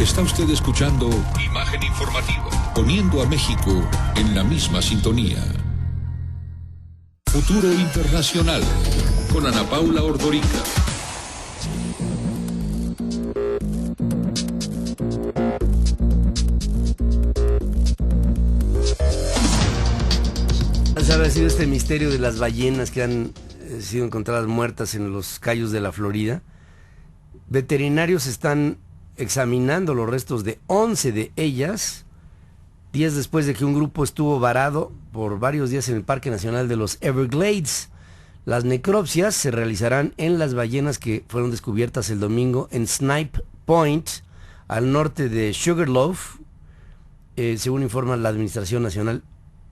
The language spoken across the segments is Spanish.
Está usted escuchando Imagen Informativa, poniendo a México en la misma sintonía. Futuro Internacional, con Ana Paula Ordorica. Ha sido este misterio de las ballenas que han sido encontradas muertas en los cayos de la Florida. Veterinarios están examinando los restos de 11 de ellas, días después de que un grupo estuvo varado por varios días en el Parque Nacional de los Everglades. Las necropsias se realizarán en las ballenas que fueron descubiertas el domingo en Snipe Point, al norte de Sugarloaf, según informa la Administración Nacional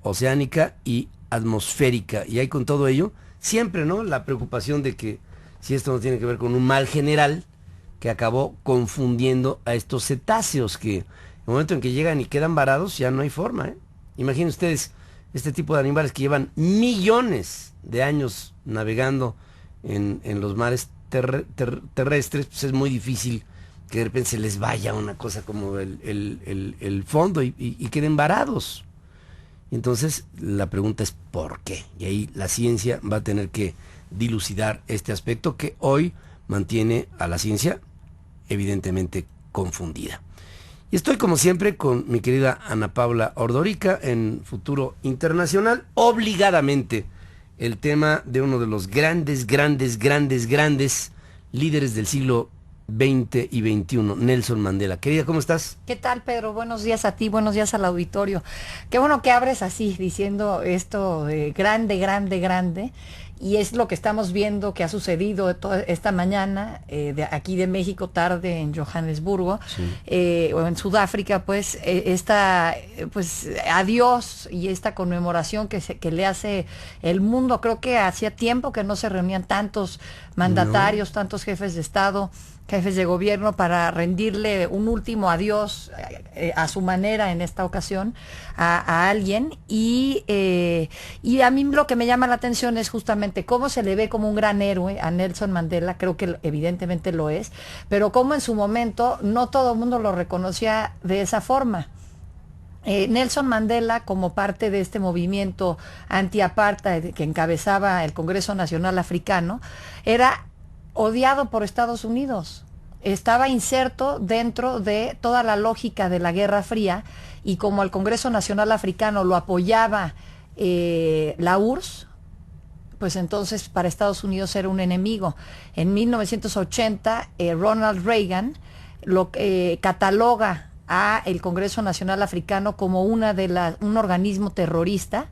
Oceánica y Atmosférica. Y hay con todo ello, siempre, ¿no?, la preocupación de que si esto no tiene que ver con un mal general que acabó confundiendo a estos cetáceos, que en el momento en que llegan y quedan varados ya no hay forma, ¿eh? Imaginen ustedes este tipo de animales que llevan millones de años navegando en los mares terrestres, pues es muy difícil que de repente se les vaya una cosa como el fondo y queden varados. Entonces la pregunta es ¿por qué? Y ahí la ciencia va a tener que dilucidar este aspecto que hoy mantiene a la ciencia evidentemente confundida. Y estoy como siempre con mi querida Ana Paula Ordorica en Futuro Internacional, obligadamente el tema de uno de los grandes líderes del siglo XX y XXI, Nelson Mandela. Querida, ¿cómo estás? ¿Qué tal, Pedro? Buenos días a ti, buenos días al auditorio. Qué bueno que abres así, diciendo esto de grande, y es lo que estamos viendo que ha sucedido toda esta mañana, de aquí de México, tarde en Johannesburgo, sí, o en Sudáfrica, pues, pues, adiós y esta conmemoración que le hace el mundo. Creo que hacía tiempo que no se reunían tantos mandatarios, tantos jefes de Estado, jefes de gobierno, para rendirle un último adiós a su manera en esta ocasión a alguien, y a mí lo que me llama la atención es justamente cómo se le ve como un gran héroe a Nelson Mandela. Creo que evidentemente lo es, pero cómo en su momento no todo el mundo lo reconocía de esa forma. Nelson Mandela, como parte de este movimiento anti-apartheid que encabezaba el Congreso Nacional Africano, era odiado por Estados Unidos. Estaba inserto dentro de toda la lógica de la Guerra Fría, y como el Congreso Nacional Africano lo apoyaba la URSS, pues entonces para Estados Unidos era un enemigo. En 1980 Ronald Reagan lo cataloga a el Congreso Nacional Africano como un organismo terrorista.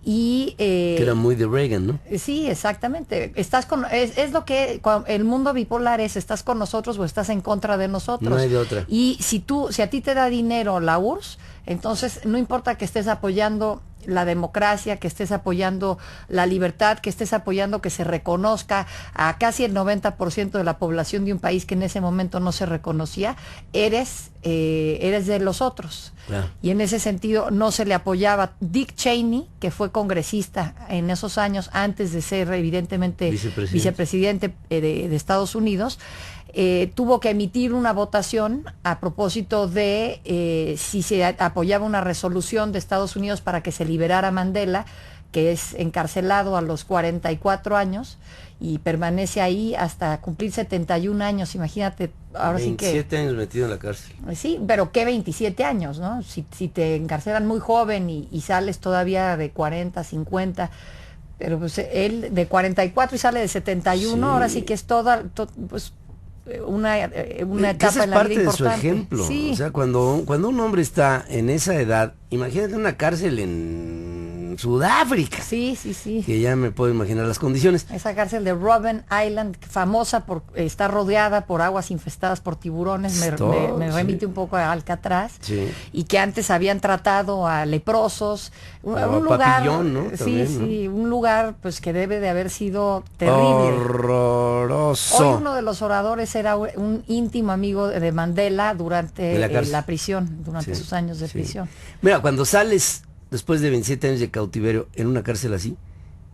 Y que era muy de Reagan, ¿no? Sí, exactamente. Es lo que el mundo bipolar es: estás con nosotros o estás en contra de nosotros. No hay de otra. Y si a ti te da dinero la URSS, entonces no importa que estés apoyando la democracia, que estés apoyando la libertad, que estés apoyando que se reconozca a casi el 90% de la población de un país que en ese momento no se reconocía, eres de los otros. Claro. Y en ese sentido no se le apoyaba. Dick Cheney, que fue congresista en esos años antes de ser evidentemente vicepresidente de Estados Unidos, tuvo que emitir una votación a propósito de si se apoyaba una resolución de Estados Unidos para que se liberara Mandela, que es encarcelado a los 44 años y permanece ahí hasta cumplir 71 años, imagínate. Ahora 27 sí que, años metido en la cárcel. Sí, pero ¿qué 27 años, no? Si te encarcelan muy joven y sales todavía de 40, 50... Pero pues él de 44 y sale de 71, sí. Ahora sí que es pues una etapa en la vida importante. De su ejemplo. Sí. O sea, cuando un hombre está en esa edad, imagínate una cárcel en Sudáfrica. Sí. Que ya me puedo imaginar las condiciones. Esa cárcel de Robben Island, famosa por estar rodeada por aguas infestadas por tiburones, me remite un poco a Alcatraz, sí. Y que antes habían tratado a leprosos, un lugar, Papillón, ¿no? También, sí, un lugar pues que debe de haber sido terrible. Horroroso. Hoy uno de los oradores era un íntimo amigo de Mandela durante la prisión, durante sus años de prisión. Mira, cuando sales después de 27 años de cautiverio en una cárcel así,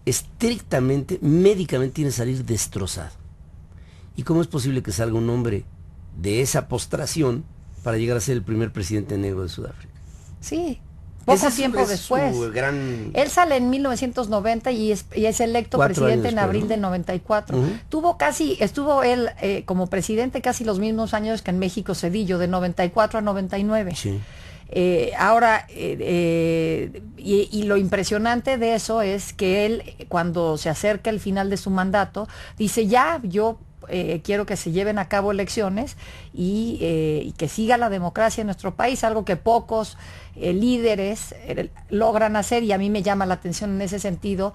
estrictamente, médicamente tienes que salir destrozado. ¿Y cómo es posible que salga un hombre de esa postración para llegar a ser el primer presidente negro de Sudáfrica. Sí, poco tiempo es después. Él sale en 1990 y es electo presidente en abril del 94. Estuvo él como presidente casi los mismos años que en México Cedillo, de 94 a 99. Sí. Ahora, lo impresionante de eso es que él, cuando se acerca el final de su mandato, dice, yo quiero que se lleven a cabo elecciones y que siga la democracia en nuestro país, algo que pocos líderes logran hacer, y a mí me llama la atención en ese sentido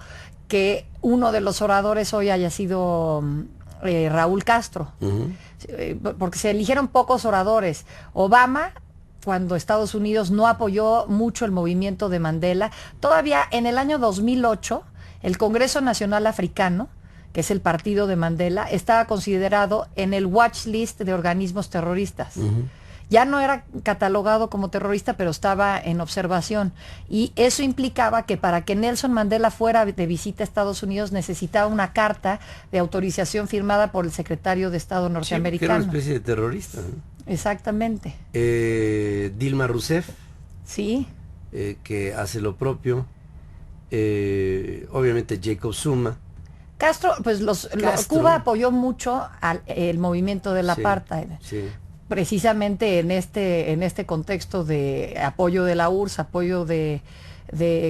que uno de los oradores hoy haya sido Raúl Castro, porque se eligieron pocos oradores. Obama, cuando Estados Unidos no apoyó mucho el movimiento de Mandela, todavía en el año 2008, el Congreso Nacional Africano, que es el partido de Mandela, estaba considerado en el watch list de organismos terroristas. Ya no era catalogado como terrorista, pero estaba en observación. Y eso implicaba que para que Nelson Mandela fuera de visita a Estados Unidos necesitaba una carta de autorización firmada por el secretario de Estado norteamericano. Sí, era una especie de terrorista, ¿no? Exactamente. Dilma Rousseff, sí, que hace lo propio. Obviamente Jacob Zuma. Castro, pues Cuba apoyó mucho el movimiento del apartheid. Sí. Precisamente en este contexto de apoyo de la URSS, apoyo de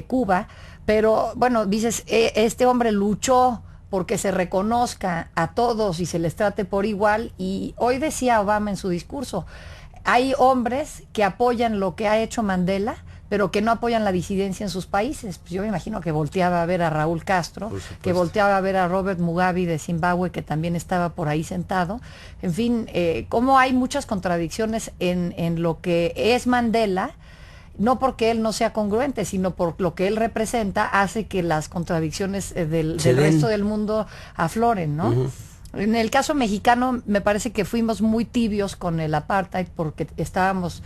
Cuba, pero bueno, dices, este hombre luchó porque se reconozca a todos y se les trate por igual, y hoy decía Obama en su discurso, hay hombres que apoyan lo que ha hecho Mandela, pero que no apoyan la disidencia en sus países. Pues yo me imagino que volteaba a ver a Raúl Castro, que volteaba a ver a Robert Mugabe de Zimbabue, que también estaba por ahí sentado. En fin, cómo hay muchas contradicciones en lo que es Mandela, no porque él no sea congruente, sino por lo que él representa, hace que las contradicciones del resto del mundo afloren, ¿no? En el caso mexicano, me parece que fuimos muy tibios con el apartheid, porque estábamos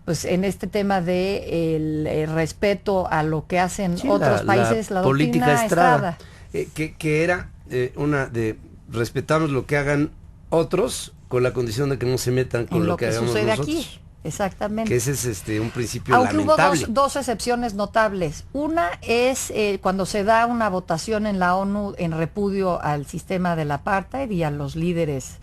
pues en este tema de el respeto a lo que hacen otros países, la política Estrada. Que era una de respetamos lo que hagan otros, con la condición de que no se metan con lo que hagamos sucede nosotros. Aquí. Exactamente. Que ese es un principio Aunque lamentable. Hubo dos excepciones notables. Una es cuando se da una votación en la ONU en repudio al sistema del apartheid y a los líderes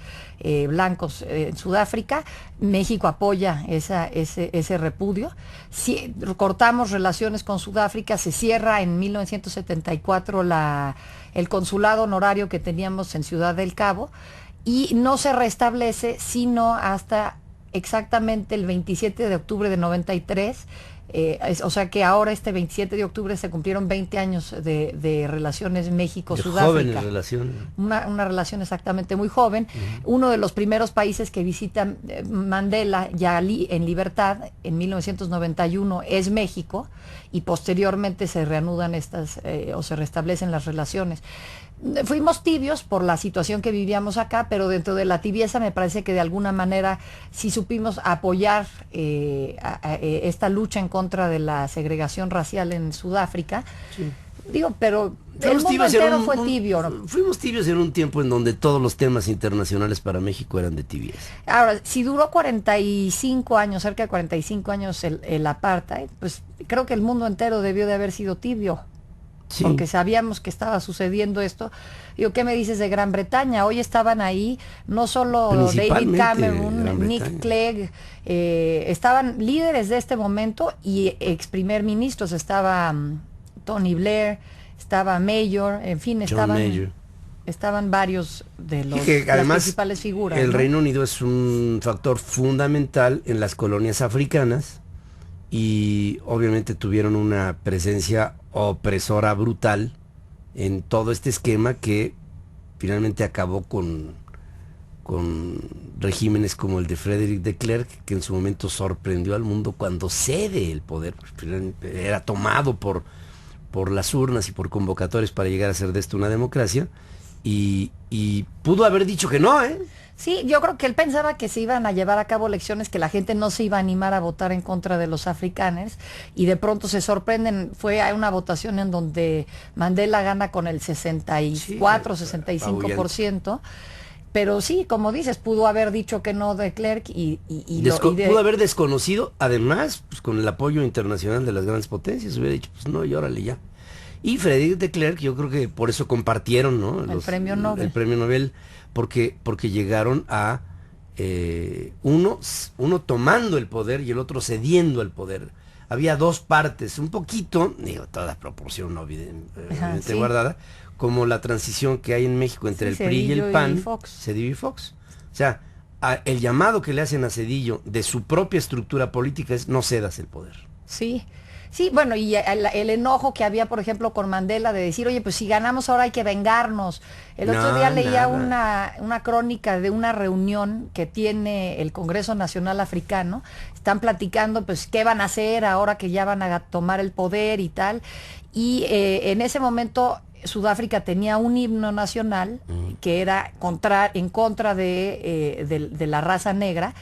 blancos en Sudáfrica. México apoya ese repudio. Si cortamos relaciones con Sudáfrica, se cierra en 1974 el consulado honorario que teníamos en Ciudad del Cabo, y no se restablece sino hasta exactamente el 27 de octubre de 93, o sea que ahora este 27 de octubre se cumplieron 20 años de relaciones México-Sudáfrica. Jóvenes relaciones. Una relación exactamente muy joven. Uno de los primeros países que visita Mandela ya en libertad en 1991 es México, y posteriormente se reanudan o se restablecen las relaciones. Fuimos tibios por la situación que vivíamos acá, pero dentro de la tibieza me parece que de alguna manera sí supimos apoyar esta lucha en contra de la segregación racial en Sudáfrica. Sí. Digo, pero el mundo entero fue tibio, ¿no? Fuimos tibios en un tiempo en donde todos los temas internacionales para México eran de tibieza. Ahora, si duró 45 años, cerca de 45 años el apartheid, pues creo que el mundo entero debió de haber sido tibio. Sí. Porque sabíamos que estaba sucediendo esto. Digo, ¿qué me dices de Gran Bretaña? Hoy estaban ahí no solo David Cameron, Nick Clegg, estaban líderes de este momento y ex primer ministros. Estaba Tony Blair, estaba Mayor, en fin, estaban varios de las principales figuras. El Reino Unido es un factor fundamental en las colonias africanas, y obviamente tuvieron una presencia opresora brutal en todo este esquema que finalmente acabó con regímenes como el de Frederick de Klerk, que en su momento sorprendió al mundo cuando cede el poder. Era tomado por las urnas y por convocatorios para llegar a ser de esto una democracia, y pudo haber dicho que no, Sí, yo creo que él pensaba que se iban a llevar a cabo elecciones, que la gente no se iba a animar a votar en contra de los africanos, y de pronto se sorprenden. Hay una votación en donde Mandela gana con el 64, 65%, Pero sí, como dices, pudo haber dicho que no de Klerk pudo haber desconocido, además, pues con el apoyo internacional de las grandes potencias, hubiera dicho, pues no, y órale ya. Y Frédéric de Klerk, yo creo que por eso compartieron, ¿no? El premio Nobel. El premio Nobel, porque llegaron a uno tomando el poder y el otro cediendo el poder. Había dos partes, un poquito, digo, toda proporción no, evidentemente guardada, como la transición que hay en México entre el PRI y el PAN, Cedillo y Fox. O sea, el llamado que le hacen a Cedillo de su propia estructura política es no cedas el poder. Sí. Sí, bueno, y el enojo que había, por ejemplo, con Mandela de decir, oye, pues si ganamos ahora hay que vengarnos. El otro día leía una crónica de una reunión que tiene el Congreso Nacional Africano. Están platicando, pues, qué van a hacer ahora que ya van a tomar el poder y tal. Y en ese momento Sudáfrica tenía un himno nacional que era en contra de la raza negra.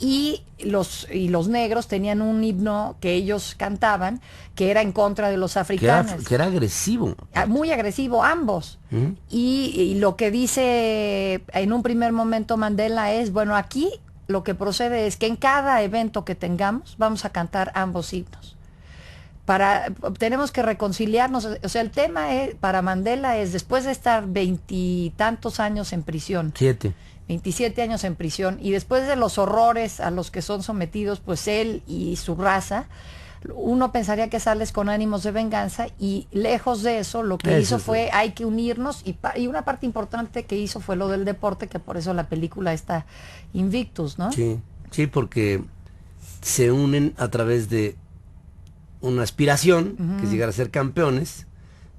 Y los negros tenían un himno que ellos cantaban que era en contra de los africanos. Que era agresivo. Muy agresivo, ambos. Y lo que dice en un primer momento Mandela es, bueno, aquí lo que procede es que en cada evento que tengamos vamos a cantar ambos himnos. Tenemos que reconciliarnos. O sea, el tema para Mandela es, después de estar 20 y tantos años en prisión. 27 años en prisión, y después de los horrores a los que son sometidos, pues él y su raza, uno pensaría que sales con ánimos de venganza, y lejos de eso, lo que hizo fue, hay que unirnos, y una parte importante que hizo fue lo del deporte, que por eso la película está Invictus, ¿no? Sí, porque se unen a través de una aspiración, que es llegar a ser campeones,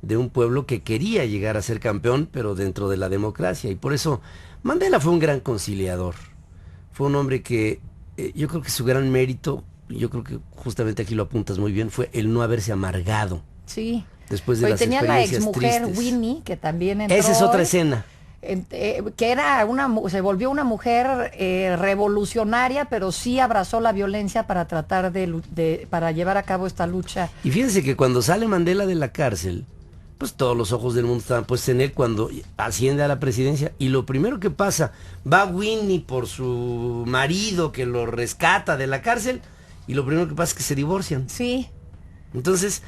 de un pueblo que quería llegar a ser campeón, pero dentro de la democracia, y por eso Mandela fue un gran conciliador. Fue un hombre que yo creo que su gran mérito, yo creo que justamente aquí lo apuntas muy bien, fue el no haberse amargado. Sí. Después de las tenía experiencias la exmujer tristes. Winnie, que también entró. Esa es otra escena. Que era se volvió una mujer revolucionaria, pero sí abrazó la violencia para tratar para llevar a cabo esta lucha. Y fíjense que cuando sale Mandela de la cárcel, pues todos los ojos del mundo estaban puestos en él cuando asciende a la presidencia, y lo primero que pasa, va Winnie por su marido que lo rescata de la cárcel, y lo primero que pasa es que se divorcian. Sí. Entonces,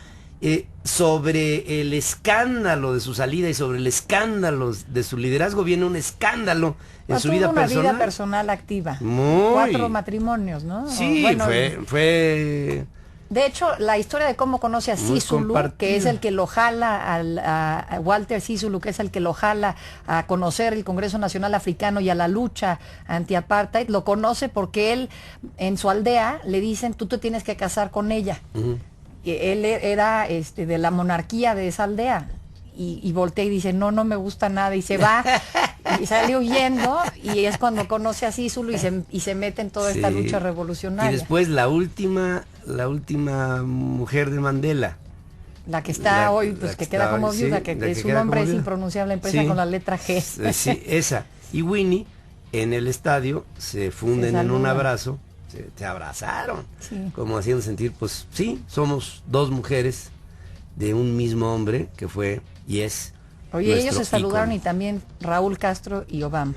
sobre el escándalo de su salida y sobre el escándalo de su liderazgo viene un escándalo en su vida personal. Una vida personal activa. 4 matrimonios, ¿no? Sí, bueno, fue... De hecho, la historia de cómo conoce a Sisulu, que es el que lo jala a Walter Sisulu, que es el que lo jala a conocer el Congreso Nacional Africano y a la lucha anti-apartheid, lo conoce porque él, en su aldea, le dicen, tú te tienes que casar con ella. Y él era de la monarquía de esa aldea. Y voltea y dice, no me gusta nada, y se va y sale huyendo, y es cuando conoce a Sisulu y se mete en toda esta lucha revolucionaria. Y después la última mujer de Mandela, la que está hoy, pues que queda como viuda, que su nombre es impronunciable, empieza con la letra G. Sí, esa. Y Winnie en el estadio se funden en un abrazo, se abrazaron, como haciendo sentir, pues sí, somos dos mujeres de un mismo hombre que fue y es. Oye, ellos se saludaron ícono. Y también Raúl Castro y Obama.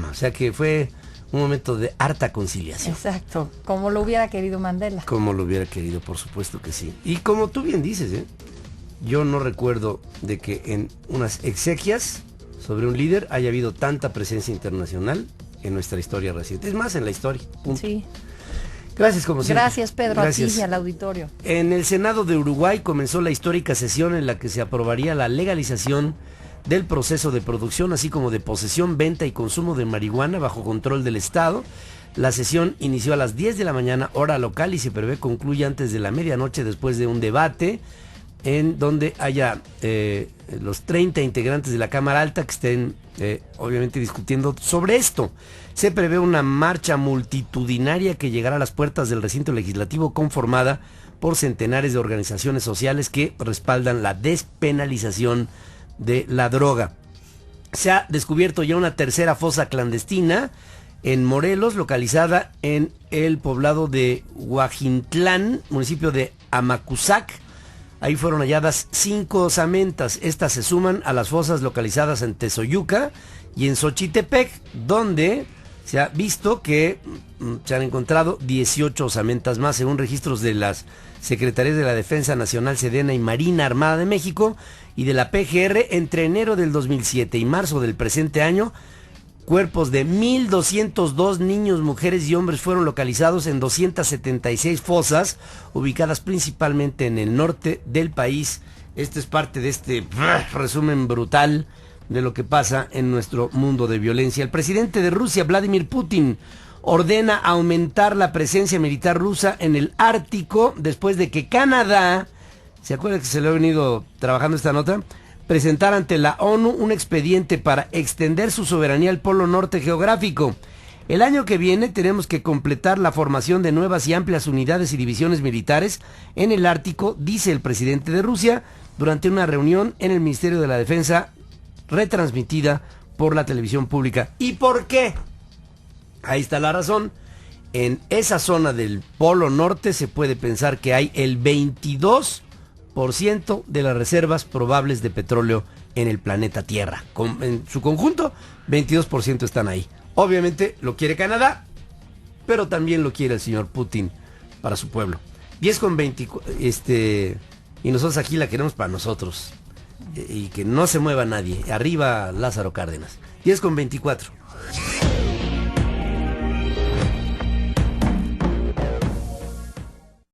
O sea que fue un momento de harta conciliación. Exacto, como lo hubiera querido Mandela. Como lo hubiera querido, por supuesto que sí. Y como tú bien dices, yo no recuerdo de que en unas exequias sobre un líder haya habido tanta presencia internacional en nuestra historia reciente. Es más, en la historia. Punto. Sí. Gracias, como siempre. Gracias, Pedro, a ti y al auditorio. En el Senado de Uruguay comenzó la histórica sesión en la que se aprobaría la legalización del proceso de producción, así como de posesión, venta y consumo de marihuana bajo control del Estado. La sesión inició a las 10 de la mañana, hora local, y se prevé concluye antes de la medianoche, después de un debate en donde haya los 30 integrantes de la Cámara Alta que estén obviamente discutiendo sobre esto. Se prevé una marcha multitudinaria que llegará a las puertas del recinto legislativo, conformada por centenares de organizaciones sociales que respaldan la despenalización de la droga. Se ha descubierto ya una tercera fosa clandestina en Morelos, localizada en el poblado de Huajintlán, municipio de Amacuzac. Ahí fueron halladas 5 osamentas. Estas se suman a las fosas localizadas en Tezoyuca y en Xochitepec, donde se ha visto que se han encontrado 18 osamentas más, según registros de las Secretarías de la Defensa Nacional, Sedena y Marina Armada de México y de la PGR. Entre enero del 2007 y marzo del presente año, cuerpos de 1.202 niños, mujeres y hombres fueron localizados en 276 fosas, ubicadas principalmente en el norte del país. Esto es parte de este resumen brutal de lo que pasa en nuestro mundo de violencia. El presidente de Rusia, Vladimir Putin, ordena aumentar la presencia militar rusa en el Ártico después de que Canadá, ¿se acuerda que se le ha venido trabajando esta nota?, presentar ante la ONU un expediente para extender su soberanía al Polo Norte geográfico. El año que viene tenemos que completar la formación de nuevas y amplias unidades y divisiones militares en el Ártico, dice el presidente de Rusia durante una reunión en el Ministerio de la Defensa retransmitida por la televisión pública. ¿Y por qué? Ahí está la razón. En esa zona del Polo Norte se puede pensar que hay el 22% de las reservas probables de petróleo en el planeta Tierra. En su conjunto, 22% están ahí. Obviamente lo quiere Canadá, pero también lo quiere el señor Putin para su pueblo. 10:24, y nosotros aquí la queremos para nosotros. Y que no se mueva nadie. Arriba Lázaro Cárdenas. 10:24.